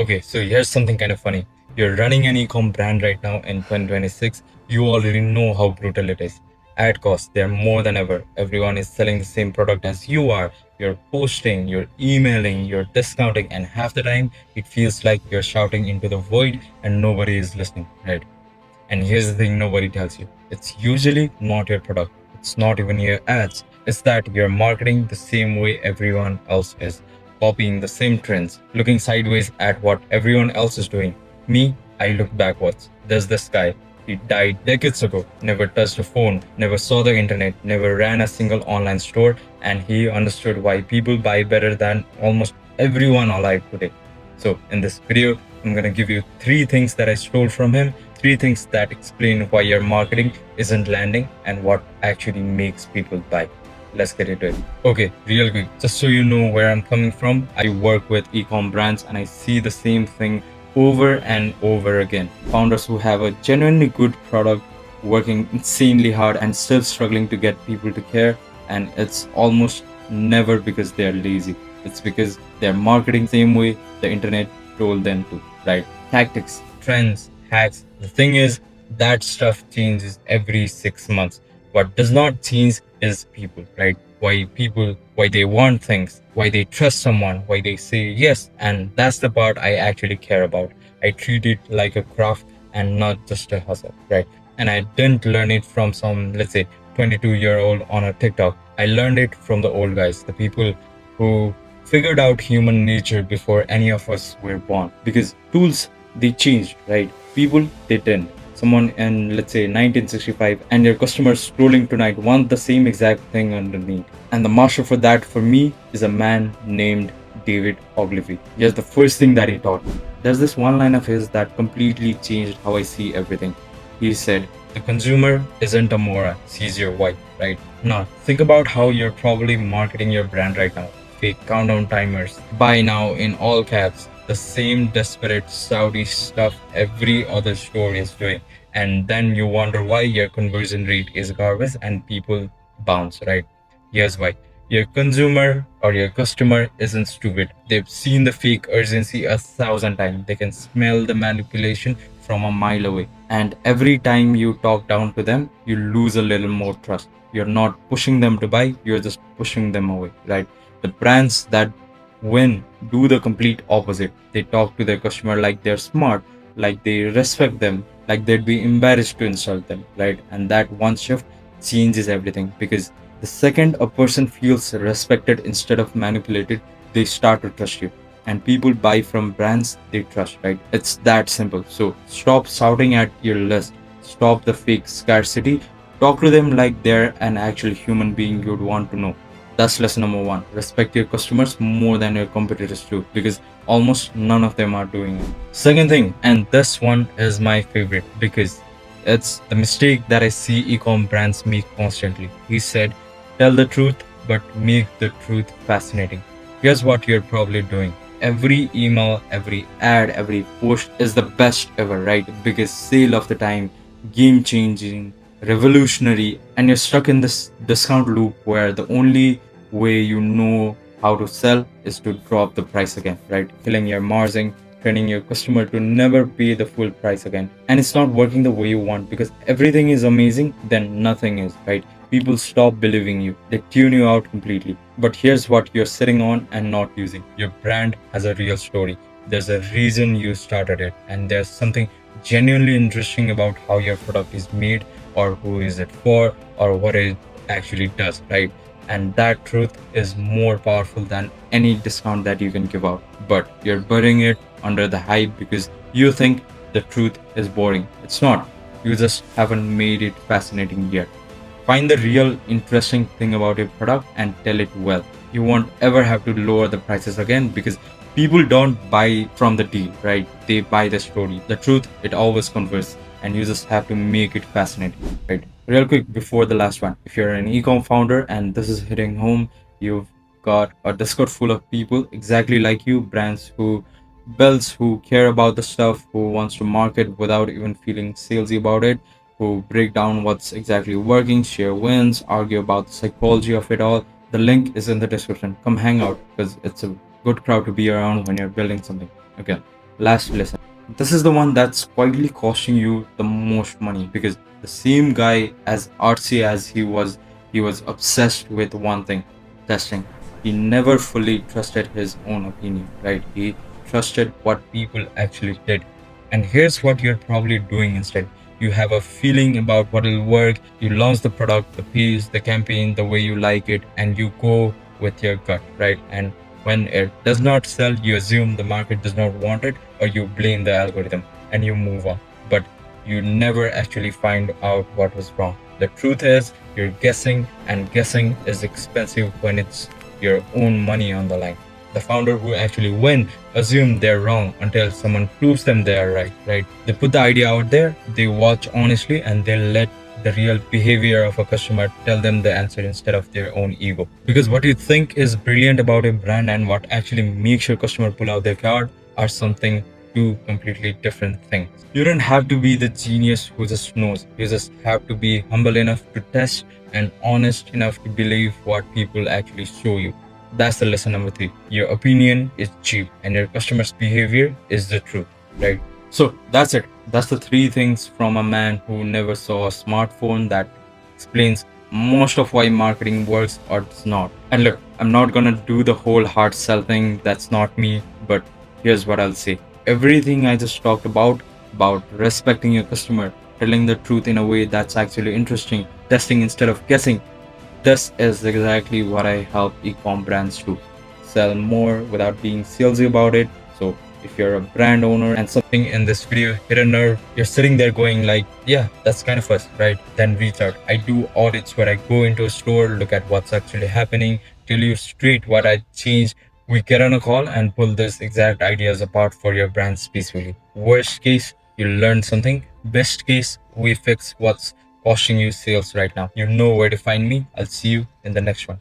Okay, so here's something kind of funny. You're running an ecom brand right now in 2026. You already know how brutal it is. Ad costs, they're more than ever. Everyone is selling the same product as you are. You're posting, you're emailing, you're discounting, and half the time it feels like you're shouting into the void and nobody is listening, right? And here's the thing nobody tells you, it's usually not your product, it's not even your ads. It's that you're marketing the same way everyone else is, copying the same trends, looking sideways at what everyone else is doing. Me, I look backwards. There's this guy. He died decades ago, never touched a phone, never saw the internet, never ran a single online store, and he understood why people buy better than almost everyone alive today. So, in this video, I'm gonna give you three things that I stole from him, three things that explain why your marketing isn't landing and what actually makes people buy. Let's get into it. Okay, real quick, just so you know where I'm coming from, I work with ecom brands and I see the same thing over and over again. Founders who have a genuinely good product, working insanely hard and still struggling to get people to care, and it's almost never because they're lazy. It's because they're marketing the same way the internet told them to, right? Tactics, trends, hacks. The thing is, that stuff changes every 6 months. What does not change is people, right? Why they want things, why they trust someone, why they say yes. And that's the part I actually care about. I treat it like a craft and not just a hustle, right? And I didn't learn it from some, let's say, 22-year-old on a TikTok. I learned it from the old guys, the people who figured out human nature before any of us were born. Because tools, they changed, right? People, they didn't. Someone in, let's say, 1965 and your customers scrolling tonight want the same exact thing underneath. And the master for that, for me, is a man named David Ogilvy. Here's the first thing that he taught me. There's this one line of his that completely changed how I see everything. He said, the consumer isn't a moron, sees your wife, right? Now, think about how you're probably marketing your brand right now. Fake countdown timers, buy now in all caps, the same desperate Saudi stuff every other store is doing. And then you wonder why your conversion rate is garbage and people bounce, right? Here's why. Your consumer or your customer isn't stupid. They've seen the fake urgency 1,000 times. They can smell the manipulation from a mile away. And every time you talk down to them, you lose a little more trust. You're not pushing them to buy, you're just pushing them away, right? The brands that win do the complete opposite. They talk to their customer like they're smart, like they respect them, like they'd be embarrassed to insult them, right? And that one shift changes everything, because the second a person feels respected instead of manipulated, they start to trust you. And people buy from brands they trust, right? It's that simple. So stop shouting at your list, stop the fake scarcity, talk to them like they're an actual human being you'd want to know. That's lesson number one. Respect your customers more than your competitors do, because almost none of them are doing it. Second thing, and this one is my favorite because it's the mistake that I see ecom brands make constantly. He said, tell the truth, but make the truth fascinating. Here's what you're probably doing. Every email, every ad, every post is the best ever, right? Biggest sale of the time, game changing, revolutionary, and you're stuck in this discount loop where the only way you know how to sell is to drop the price again, right? Killing your margin, training your customer to never pay the full price again. And it's not working the way you want, because everything is amazing, then nothing is, right? People stop believing you, they tune you out completely. But here's what you're sitting on and not using. Your brand has a real story. There's a reason you started it, and there's something genuinely interesting about how your product is made, or who is it for, or what it actually does, right? And that truth is more powerful than any discount that you can give out. But you're burying it under the hype because you think the truth is boring. It's not. You just haven't made it fascinating yet. Find the real interesting thing about your product and tell it well. You won't ever have to lower the prices again, because people don't buy from the deal, right? They buy the story. The truth, it always converts, and you just have to make it fascinating, right? Real quick before the last one, if you're an ecom founder and this is hitting home, you've got a Discord full of people exactly like you, brands who builds, who care about the stuff, who wants to market without even feeling salesy about it, who break down what's exactly working, share wins, argue about the psychology of it all. The link is in the description. Come hang out, because it's a good crowd to be around when you're building something. Okay. last lesson. This is the one that's quietly costing you the most money, because the same guy, as artsy as he was obsessed with one thing: testing. He never fully trusted his own opinion, right? He trusted what people actually did. And here's what you're probably doing instead. You have a feeling about what will work, you launch the product, the piece, the campaign, the way you like it, and you go with your gut, right? And when it does not sell, you assume the market does not want it, or you blame the algorithm and you move on. But you never actually find out what was wrong. The truth is, you're guessing, and guessing is expensive when it's your own money on the line. The founder who actually win assume they're wrong until someone proves them they are right, right? They put the idea out there, they watch honestly, and they let the real behavior of a customer tell them the answer instead of their own ego. Because what you think is brilliant about a brand and what actually makes your customer pull out their card are something two completely different things. You don't have to be the genius who just knows. You just have to be humble enough to test and honest enough to believe what people actually show you. That's the lesson number three. Your opinion is cheap and your customer's behavior is the truth, right? So that's it. That's the three things from a man who never saw a smartphone, that explains most of why marketing works or does not. And look, I'm not gonna do the whole hard sell thing, that's not me, but here's what I'll say. Everything I just talked about respecting your customer, telling the truth in a way that's actually interesting, testing instead of guessing, this is exactly what I help ecom brands do: sell more without being salesy about it. So if you're a brand owner and something in this video hit a nerve, you're sitting there going like, yeah, that's kind of us, right? Then reach out. I do audits where I go into a store, look at what's actually happening, tell you straight what I changed. We get on a call and pull this exact ideas apart for your brands peacefully. Worst case, you learn something. Best case, we fix what's costing you sales right now. You know where to find me. I'll see you in the next one.